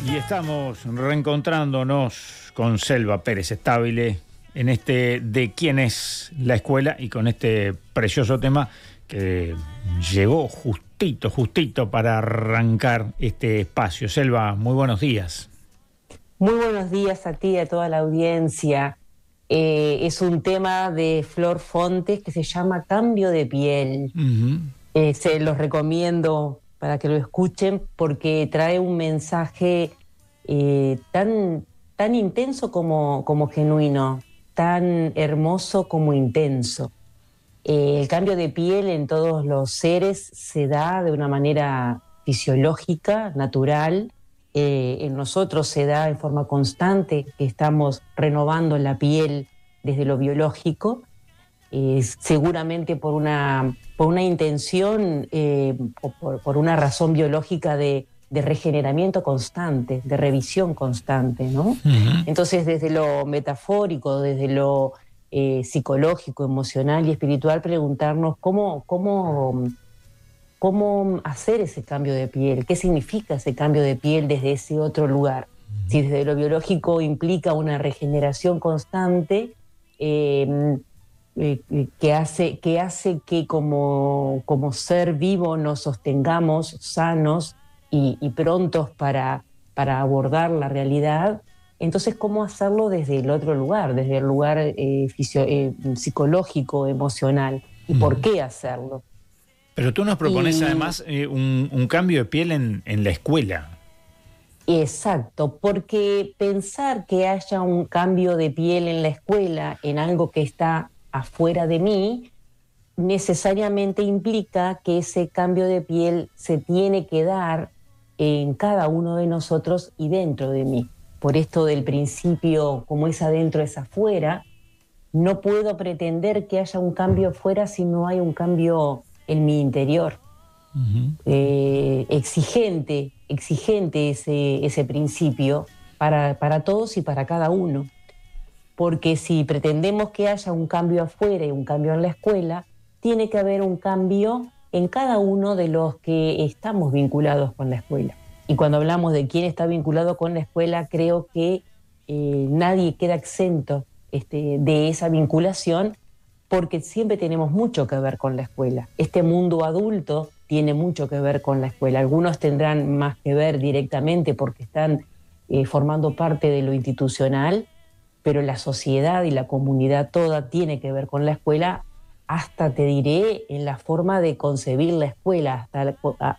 Y estamos reencontrándonos con Selva Pérez Stabile en este de quién es la escuela y con este precioso tema que llegó justito para arrancar este espacio. Selva, muy buenos días. Muy buenos días a ti y a toda la audiencia. Es un tema de Flor Fontes que se llama Cambio de piel. Se los recomiendo para que lo escuchen porque trae un mensaje tan intenso como genuino, tan hermoso como intenso. El cambio de piel en todos los seres se da de una manera fisiológica, natural. En nosotros se da en forma constante, que estamos renovando la piel desde lo biológico, seguramente por una intención o por una razón biológica de regeneramiento constante, de revisión constante, ¿no? Entonces, desde lo metafórico, desde lo psicológico, emocional y espiritual, preguntarnos cómo hacer ese cambio de piel, qué significa ese cambio de piel desde ese otro lugar. Si desde lo biológico implica una regeneración constante, que hace que como ser vivo nos sostengamos sanos y prontos para abordar la realidad. Entonces, ¿cómo hacerlo desde el otro lugar, desde el lugar psicológico, emocional? ¿Y por qué hacerlo? Pero tú nos propones además un cambio de piel en la escuela. Exacto, porque pensar que haya un cambio de piel en la escuela, en algo que está afuera de mí, necesariamente implica que ese cambio de piel se tiene que dar en cada uno de nosotros y dentro de mí. Por esto del principio, como es adentro es afuera, no puedo pretender que haya un cambio afuera si no hay un cambio en mi interior. Exigente ese principio para todos y para cada uno. Porque si pretendemos que haya un cambio afuera y un cambio en la escuela, tiene que haber un cambio en cada uno de los que estamos vinculados con la escuela. Y cuando hablamos de quién está vinculado con la escuela, creo que nadie queda exento de esa vinculación, porque siempre tenemos mucho que ver con la escuela. Este mundo adulto tiene mucho que ver con la escuela. Algunos tendrán más que ver directamente porque están formando parte de lo institucional, pero la sociedad y la comunidad toda tiene que ver con la escuela, hasta te diré en la forma de concebir la escuela,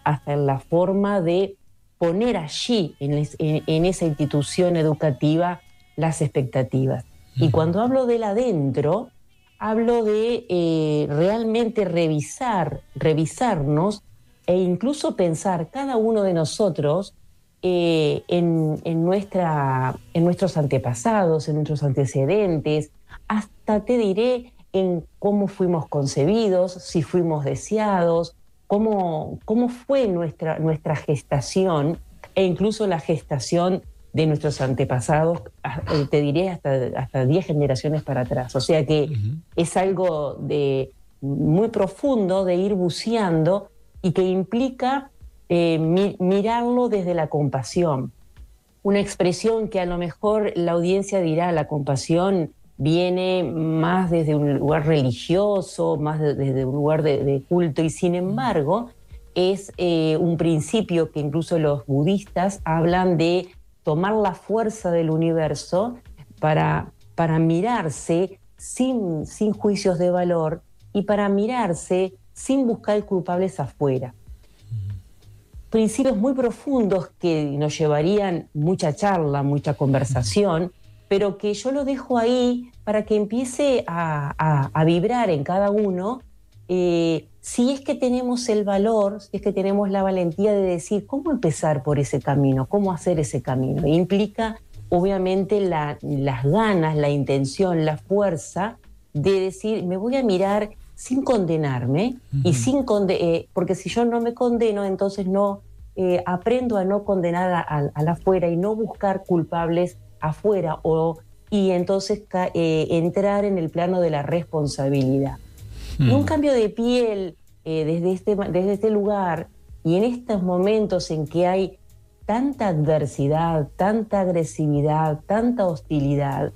hasta en la forma de poner allí, en esa institución educativa, las expectativas. Y cuando hablo del adentro, hablo de realmente revisarnos e incluso pensar cada uno de nosotros en nuestros antepasados, en nuestros antecedentes, hasta te diré en cómo fuimos concebidos, si fuimos deseados, cómo fue nuestra gestación e incluso la gestación de nuestros antepasados, te diré hasta 10 generaciones para atrás. O sea que es algo muy profundo de ir buceando y que implica mirarlo desde la compasión. Una expresión que a lo mejor la audiencia dirá, la compasión viene más desde un lugar religioso, más desde un lugar de culto, y sin embargo es un principio que incluso los budistas hablan de tomar la fuerza del universo para mirarse sin juicios de valor y para mirarse sin buscar culpables afuera. Principios muy profundos que nos llevarían mucha charla, mucha conversación, pero que yo lo dejo ahí para que empiece a vibrar en cada uno, si es que tenemos el valor, si es que tenemos la valentía de decir cómo empezar por ese camino, cómo hacer ese camino. Implica obviamente las ganas, la intención, la fuerza de decir, me voy a mirar sin condenarme, y porque si yo no me condeno, entonces no aprendo a no condenar al afuera y no buscar culpables afuera, y entonces entrar en el plano de la responsabilidad. Y un cambio de piel desde este lugar, y en estos momentos en que hay tanta adversidad, tanta agresividad, tanta hostilidad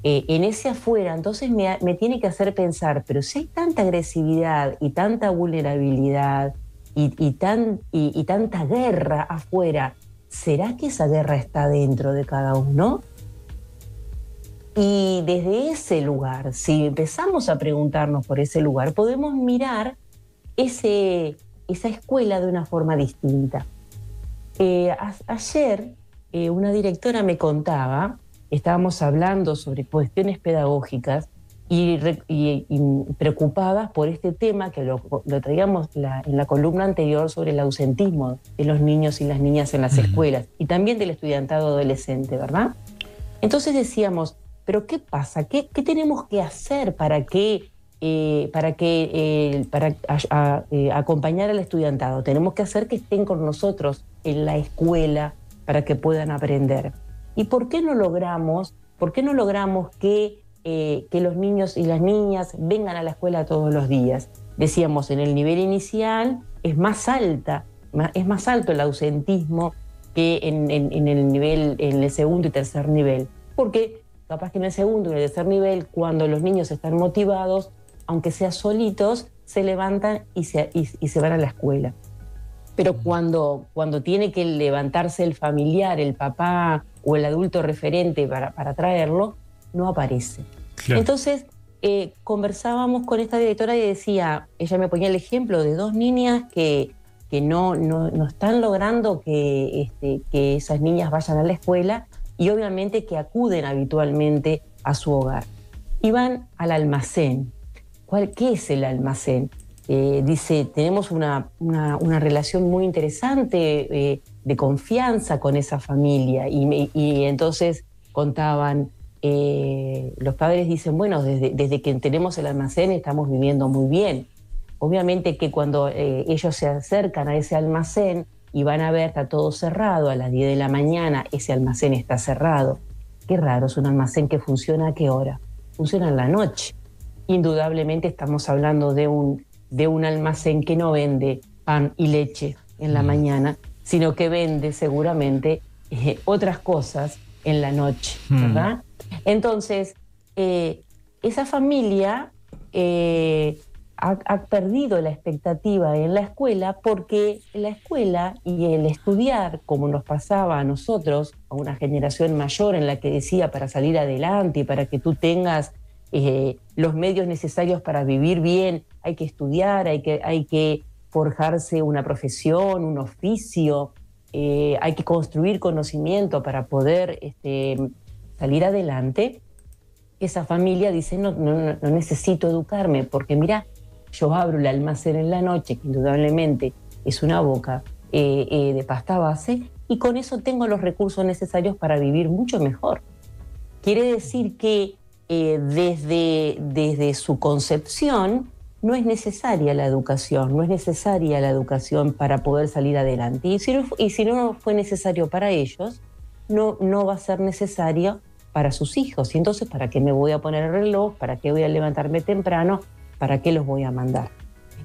en ese afuera, entonces me tiene que hacer pensar, pero si hay tanta agresividad y tanta vulnerabilidad y tanta guerra afuera, ¿será que esa guerra está dentro de cada uno? Y desde ese lugar, si empezamos a preguntarnos por ese lugar, podemos mirar esa escuela de una forma distinta. Ayer una directora me contaba, estábamos hablando sobre cuestiones pedagógicas y preocupadas por este tema que lo traíamos en la columna anterior sobre el ausentismo de los niños y las niñas en las escuelas y también del estudiantado adolescente, ¿verdad? Entonces decíamos, ¿pero qué pasa? ¿Qué tenemos que hacer para acompañar al estudiantado? Tenemos que hacer que estén con nosotros en la escuela para que puedan aprender. ¿Y por qué no logramos que los niños y las niñas vengan a la escuela todos los días? Decíamos, en el nivel inicial es más alto el ausentismo que en el segundo y tercer nivel. Porque capaz que en el segundo y en el tercer nivel, cuando los niños están motivados, aunque sea solitos, se levantan y se van a la escuela. Pero cuando tiene que levantarse el familiar, el papá o el adulto referente para traerlo, no aparece. Claro. Entonces, conversábamos con esta directora y decía, ella me ponía el ejemplo de dos niñas que no están logrando que esas niñas vayan a la escuela y obviamente que acuden habitualmente a su hogar. Y van al almacén. ¿Qué es el almacén? Dice, tenemos una relación muy interesante de confianza con esa familia y entonces contaban, los padres dicen, bueno, desde que tenemos el almacén estamos viviendo muy bien. Obviamente que cuando ellos se acercan a ese almacén y van a ver, está todo cerrado, a las 10 de la mañana ese almacén está cerrado. Qué raro, es un almacén que funciona ¿a qué hora? Funciona en la noche. Indudablemente estamos hablando de un almacén que no vende pan y leche en la mañana, sino que vende seguramente otras cosas en la noche, ¿verdad? Entonces, esa familia ha perdido la expectativa en la escuela porque la escuela y el estudiar, como nos pasaba a nosotros, a una generación mayor en la que decía para salir adelante y para que tú tengas los medios necesarios para vivir bien, hay que estudiar, hay que forjarse una profesión, un oficio, hay que construir conocimiento para poder salir adelante. Esa familia dice, no necesito educarme, porque mira, yo abro el almacén en la noche, que indudablemente es una boca de pasta base, y con eso tengo los recursos necesarios para vivir mucho mejor. Quiere decir que desde su concepción no es necesaria la educación, para poder salir adelante. Y si no fue necesario para ellos, no va a ser necesario para sus hijos. Y entonces, ¿para qué me voy a poner el reloj? ¿Para qué voy a levantarme temprano? ¿Para qué los voy a mandar?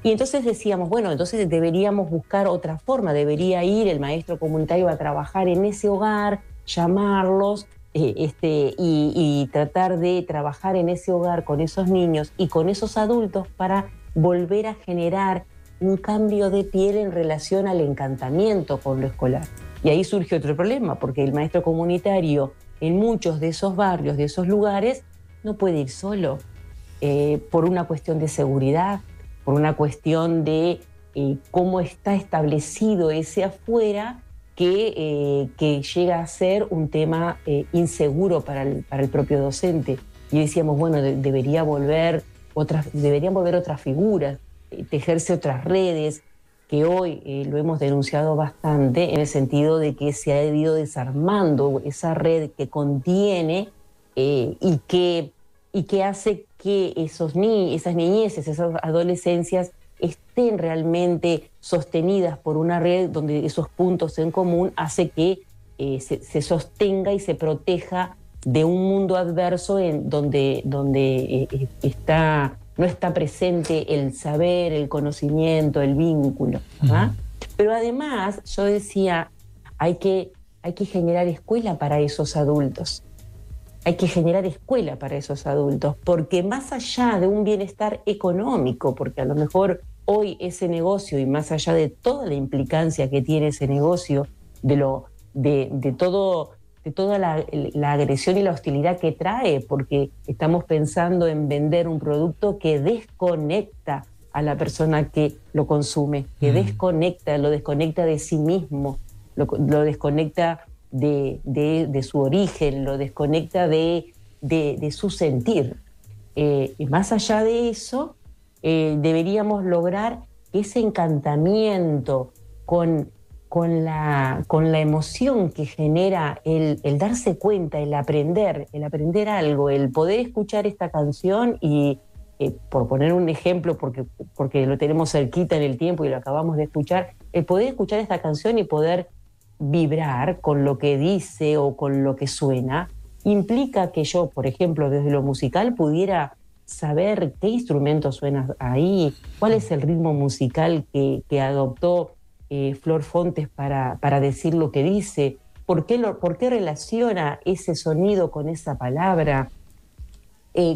Y entonces decíamos, bueno, entonces deberíamos buscar otra forma, debería ir el maestro comunitario a trabajar en ese hogar, llamarlos, y tratar de trabajar en ese hogar con esos niños y con esos adultos para volver a generar un cambio de piel en relación al encantamiento con lo escolar. Y ahí surge otro problema, porque el maestro comunitario en muchos de esos barrios, de esos lugares, no puede ir solo, por una cuestión de seguridad, por una cuestión de cómo está establecido ese afuera, que llega a ser un tema inseguro para el propio docente. Y decíamos, bueno, deberían volver otras figuras, tejerse otras redes, que hoy lo hemos denunciado bastante en el sentido de que se ha ido desarmando esa red que contiene y que hace que esas niñeces, esas adolescencias estén realmente sostenidas por una red donde esos puntos en común hace que se sostenga y se proteja de un mundo adverso donde no está presente el saber, el conocimiento, el vínculo, ¿verdad? Pero además, yo decía, hay que hay que generar escuela para esos adultos. Hay que generar escuela para esos adultos, porque más allá de un bienestar económico, porque a lo mejor hoy ese negocio, y más allá de toda la implicancia que tiene ese negocio, de toda la agresión y la hostilidad que trae, porque estamos pensando en vender un producto que desconecta a la persona que lo consume, que lo desconecta de sí mismo, lo desconecta de su origen, lo desconecta de su sentir. Y más allá de eso, deberíamos lograr ese encantamiento con la emoción que genera el darse cuenta, el aprender algo, el poder escuchar esta canción y, por poner un ejemplo, porque lo tenemos cerquita en el tiempo y lo acabamos de escuchar, el poder escuchar esta canción y poder vibrar con lo que dice o con lo que suena, implica que yo, por ejemplo, desde lo musical pudiera saber qué instrumento suena ahí, cuál es el ritmo musical que adoptó Flor Fontes para decir lo que dice, por qué relaciona ese sonido con esa palabra,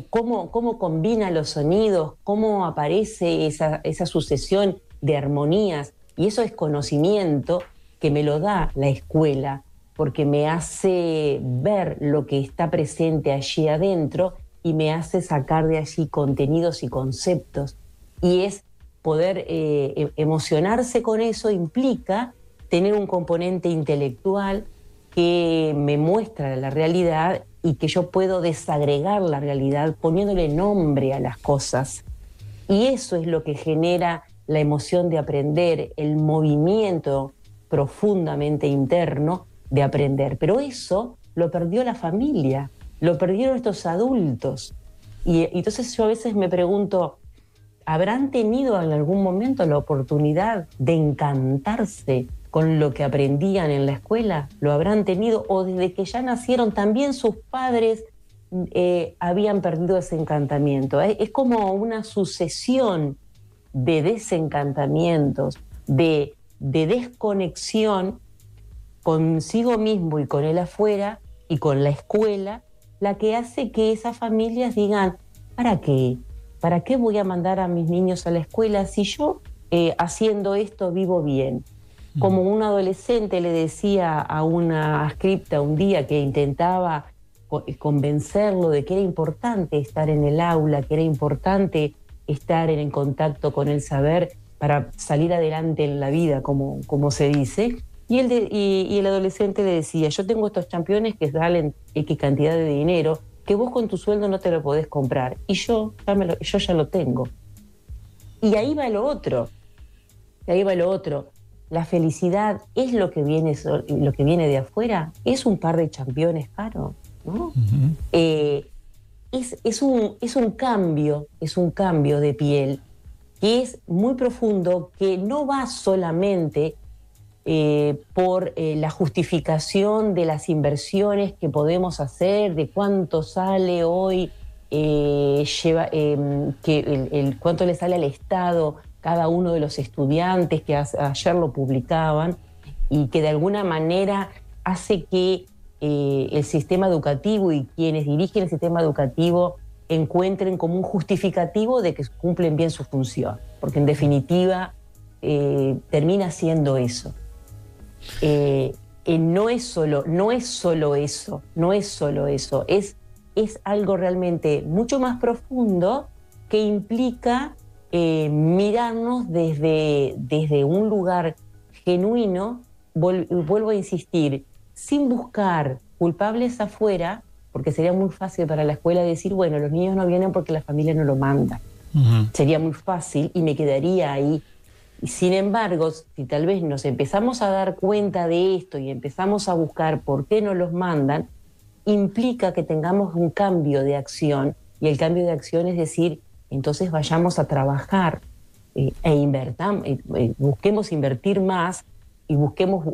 cómo combina los sonidos, cómo aparece esa sucesión de armonías, y eso es conocimiento que me lo da la escuela, porque me hace ver lo que está presente allí adentro y me hace sacar de allí contenidos y conceptos. Y es poder emocionarse con eso, implica tener un componente intelectual que me muestra la realidad y que yo puedo desagregar la realidad poniéndole nombre a las cosas. Y eso es lo que genera la emoción de aprender, el movimiento profundamente interno de aprender. Pero eso lo perdió la familia, lo perdieron estos adultos. Y entonces yo a veces me pregunto, ¿habrán tenido en algún momento la oportunidad de encantarse con lo que aprendían en la escuela? ¿Lo habrán tenido? ¿O desde que ya nacieron también sus padres habían perdido ese encantamiento? Es como una sucesión de desencantamientos, de desconexión consigo mismo y con el afuera y con la escuela, la que hace que esas familias digan, ¿para qué? ¿Para qué voy a mandar a mis niños a la escuela si yo haciendo esto vivo bien? Como un adolescente le decía a una adscripta un día que intentaba convencerlo de que era importante estar en el aula, que era importante estar en contacto con el saber para salir adelante en la vida, como se dice. Y el adolescente le decía, yo tengo estos championes que valen X cantidad de dinero, que vos con tu sueldo no te lo podés comprar. Y yo ya lo tengo. Y ahí va lo otro. La felicidad es lo que viene de afuera. Es un par de championes caros, ¿no? Es un cambio de piel que es muy profundo, que no va solamente por la justificación de las inversiones que podemos hacer, de cuánto sale hoy, cuánto le sale al Estado cada uno de los estudiantes, que ayer lo publicaban, y que de alguna manera hace que el sistema educativo y quienes dirigen el sistema educativo encuentren como un justificativo de que cumplen bien su función, porque en definitiva termina siendo eso. No es solo eso, es algo realmente mucho más profundo que implica mirarnos desde un lugar genuino, vuelvo a insistir, sin buscar culpables afuera, porque sería muy fácil para la escuela decir, bueno, los niños no vienen porque la familia no lo manda. Sería muy fácil y me quedaría ahí. Y sin embargo, si tal vez nos empezamos a dar cuenta de esto y empezamos a buscar por qué no los mandan, implica que tengamos un cambio de acción, y el cambio de acción es decir, entonces vayamos a trabajar busquemos invertir más y busquemos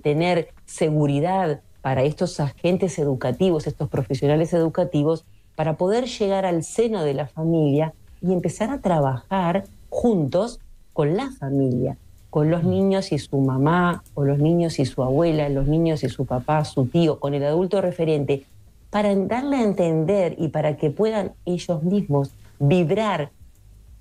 tener seguridad para estos agentes educativos, estos profesionales educativos, para poder llegar al seno de la familia y empezar a trabajar juntos con la familia. con los niños y su mamá, o los niños y su abuela, los niños y su papá, su tío, con el adulto referente, para darle a entender y para que puedan ellos mismos vibrar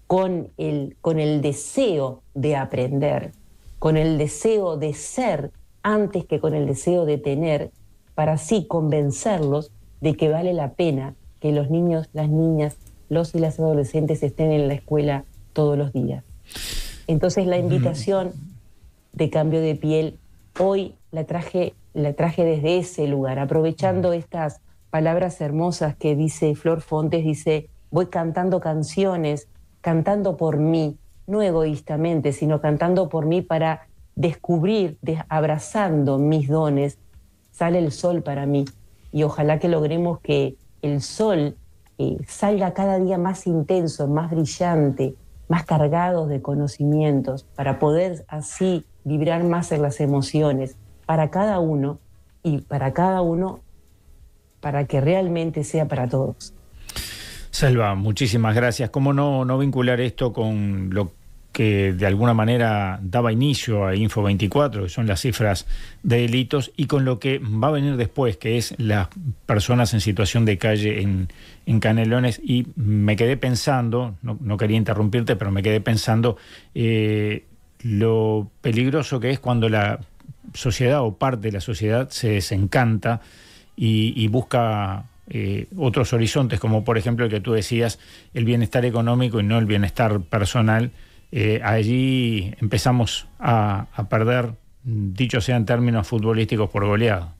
con el deseo de aprender, con el deseo de ser antes que con el deseo de tener, para así convencerlos de que vale la pena que los niños, las niñas, los y las adolescentes estén en la escuela todos los días. Entonces la invitación de Cambio de Piel hoy la traje desde ese lugar, aprovechando estas palabras hermosas que dice Flor Fontes, dice: voy cantando canciones, cantando por mí, no egoístamente, sino cantando por mí para descubrir, abrazando mis dones, sale el sol para mí. Y ojalá que logremos que el sol salga cada día más intenso, más brillante, más cargados de conocimientos, para poder así vibrar más en las emociones, para cada uno, y para cada uno, para que realmente sea para todos. Selva, muchísimas gracias. ¿Cómo no vincular esto con lo que de alguna manera daba inicio a Info24, que son las cifras de delitos, y con lo que va a venir después, que es las personas en situación de calle en Canelones? Y me quedé pensando, no quería interrumpirte, pero me quedé pensando lo peligroso que es cuando la sociedad o parte de la sociedad se desencanta y busca otros horizontes, como por ejemplo el que tú decías, el bienestar económico y no el bienestar personal. Allí empezamos a perder, dicho sea en términos futbolísticos, por goleada.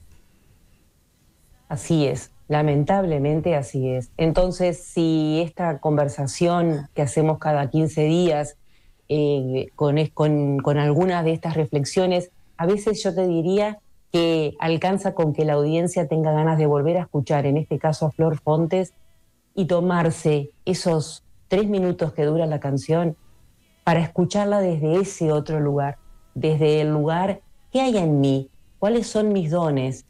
Así es, lamentablemente así es. Entonces, si esta conversación que hacemos cada 15 días con algunas de estas reflexiones, a veces yo te diría que alcanza con que la audiencia tenga ganas de volver a escuchar, en este caso a Flor Fontes, y tomarse esos 3 minutos que dura la canción para escucharla desde ese otro lugar, desde el lugar ¿qué hay en mí? ¿Cuáles son mis dones?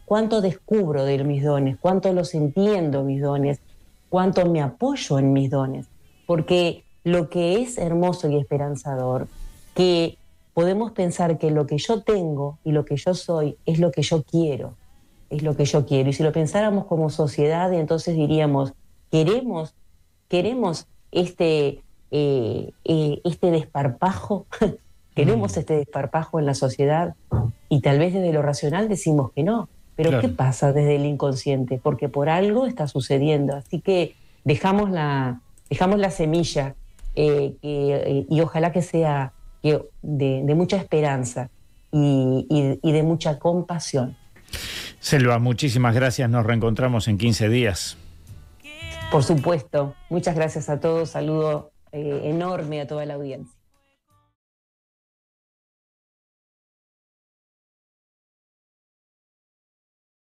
¿Cuánto descubro de mis dones? ¿Cuánto los entiendo mis dones? ¿Cuánto me apoyo en mis dones? Porque lo que es hermoso y esperanzador, que podemos pensar que lo que yo tengo y lo que yo soy es lo que yo quiero, es lo que yo quiero. Y si lo pensáramos como sociedad, entonces diríamos, queremos este desparpajo, queremos este desparpajo en la sociedad, y tal vez desde lo racional decimos que no, pero claro, ¿qué pasa desde el inconsciente? Porque por algo está sucediendo, así que dejamos la semilla y ojalá que sea de mucha esperanza y de mucha compasión. Selva, muchísimas gracias, nos reencontramos en 15 días. Por supuesto, muchas gracias a todos, saludo enorme a toda la audiencia.